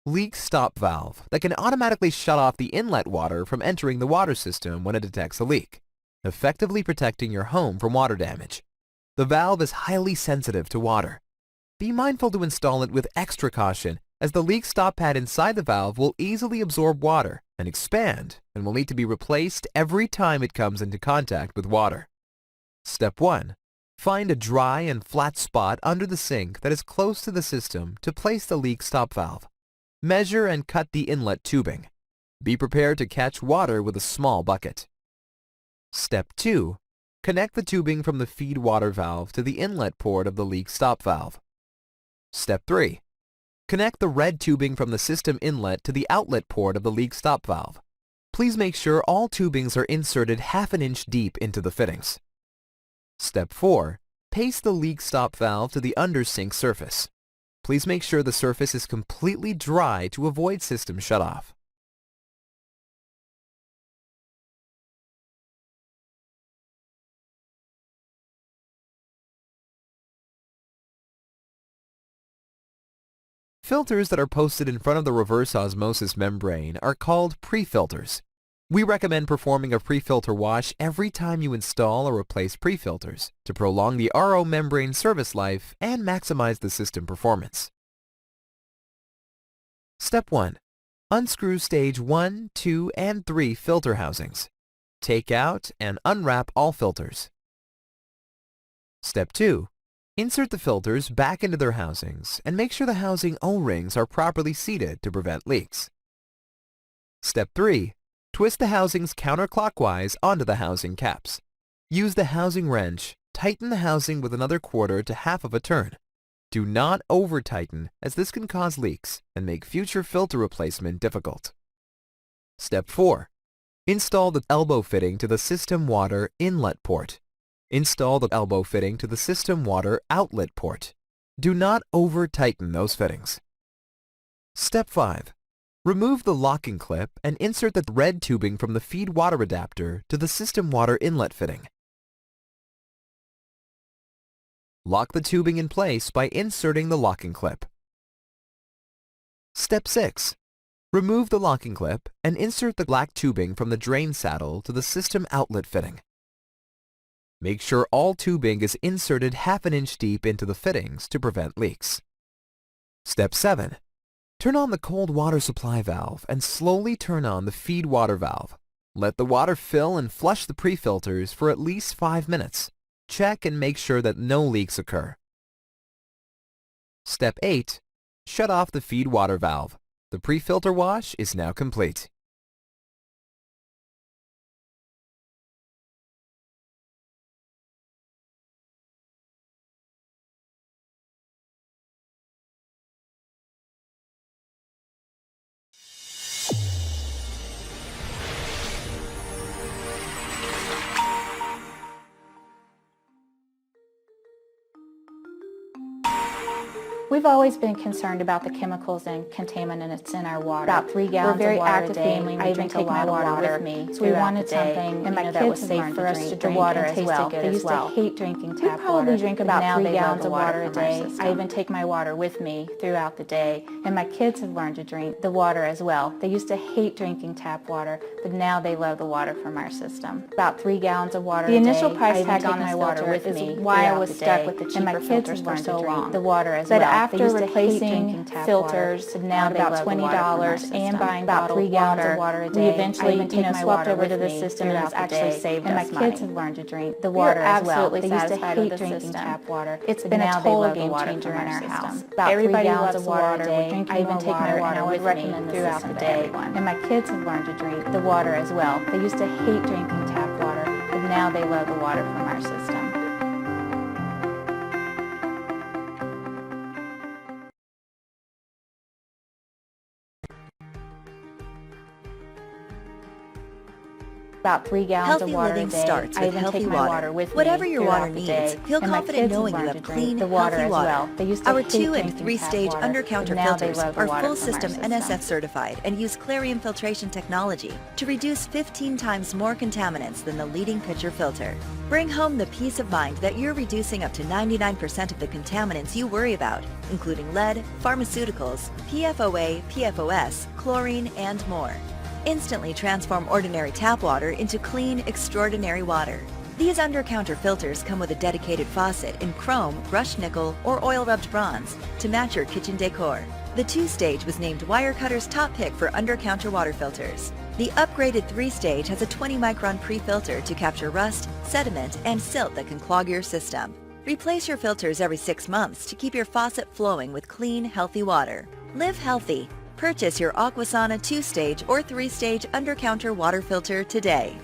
Leak stop valve that can automatically shut off the inlet water from entering the water system when it detects a leak, effectively protecting your home from water damage. The valve is highly sensitive to water. Be mindful to install it with extra caution, as the leak stop pad inside the valve will easily absorb water and expand and will need to be replaced every time it comes into contact with water. Step 1. Find a dry and flat spot under the sink that is close to the system to place the leak stop valve. Measure and cut the inlet tubing. Be prepared to catch water with a small bucket. Step 2. Connect the tubing from the feed water valve to the inlet port of the leak stop valve. Step 3. Connect the red tubing from the system inlet to the outlet port of the leak stop valve. Please make sure all tubings are inserted half an inch deep into the fittings. Step 4. Paste the leak stop valve to the undersink surface. Please make sure the surface is completely dry to avoid system shutoff. Filters that are posted in front of the reverse osmosis membrane are called pre-filters. We recommend performing a pre-filter wash every time you install or replace pre-filters to prolong the RO membrane service life and maximize the system performance. Step 1. Unscrew stage 1, 2, and 3 filter housings. Take out and unwrap all filters. Step 2. Insert the filters back into their housings and make sure the housing O-rings are properly seated to prevent leaks. Step 3. Twist the housings counterclockwise onto the housing caps. Use the housing wrench. Tighten the housing with another quarter to half of a turn. Do not over-tighten, as this can cause leaks and make future filter replacement difficult. Step 4. Install the elbow fitting to the system water inlet port. Install the elbow fitting to the system water outlet port. Do not over-tighten those fittings. Step 5. Remove the locking clip and insert the red tubing from the feed water adapter to the system water inlet fitting. Lock the tubing in place by inserting the locking clip. Step 6. Remove the locking clip and insert the black tubing from the drain saddle to the system outlet fitting. Make sure all tubing is inserted half an inch deep into the fittings to prevent leaks. Step 7. Turn on the cold water supply valve and slowly turn on the feed water valve. Let the water fill and flush the pre-filters for at least 5 minutes. Check and make sure that no leaks occur. Step 8. Shut off the feed water valve. The pre-filter wash is now complete. We've always been concerned about the chemicals and contaminants in our water. About 3 gallons of water a day. I even take my water with me. So we wanted something, and my kids that was safe for us to drink water and taste good. They used to hate drinking tap water. We probably drink about 3 gallons of water a day. I even take my water with me throughout the day, and my kids have learned to drink the water as well. They used to hate drinking tap water, but now they love the water from our system. About 3 gallons of water a day. The initial price tag on my water with me why I was stuck with the cheaper filters for so long. The water as well. After replacing filters, now about $20 and buying about 3 gallons of water a day, we eventually swapped over to the system, and it's actually saved us money. And my kids have learned to drink the water as well. They used to hate drinking tap water. It's been a total game changer in our house. Everybody loves water. We're drinking I even take my water with me throughout the day. And my kids have learned to drink the water as well. They used to hate drinking tap water, but now they love the water from our system. about 3 gallons Healthy of water living a day. starts I with even healthy take my water. water with Whatever me your water throughout the needs, day. feel And my confident kids knowing you learned have to clean, drink the water healthy as water. well. They used to Our hate 2- and drinking 3-stage tap water, under-counter but now they filters love the are water full from our system system. NSF certified and use Chlorine filtration technology to reduce 15 times more contaminants than the leading pitcher filter. Bring home the peace of mind that you're reducing up to 99% of the contaminants you worry about, including lead, pharmaceuticals, PFOA, PFOS, chlorine, and more. Instantly transform ordinary tap water into clean, extraordinary water. These under-counter filters come with a dedicated faucet in chrome, brushed nickel, or oil-rubbed bronze to match your kitchen decor. The 2-stage was named Wirecutter's top pick for under-counter water filters. The upgraded 3-stage has a 20-micron pre-filter to capture rust, sediment, and silt that can clog your system. Replace your filters every 6 months to keep your faucet flowing with clean, healthy water. Live healthy. Purchase your Aquasana 2-stage or 3-stage under-counter water filter today.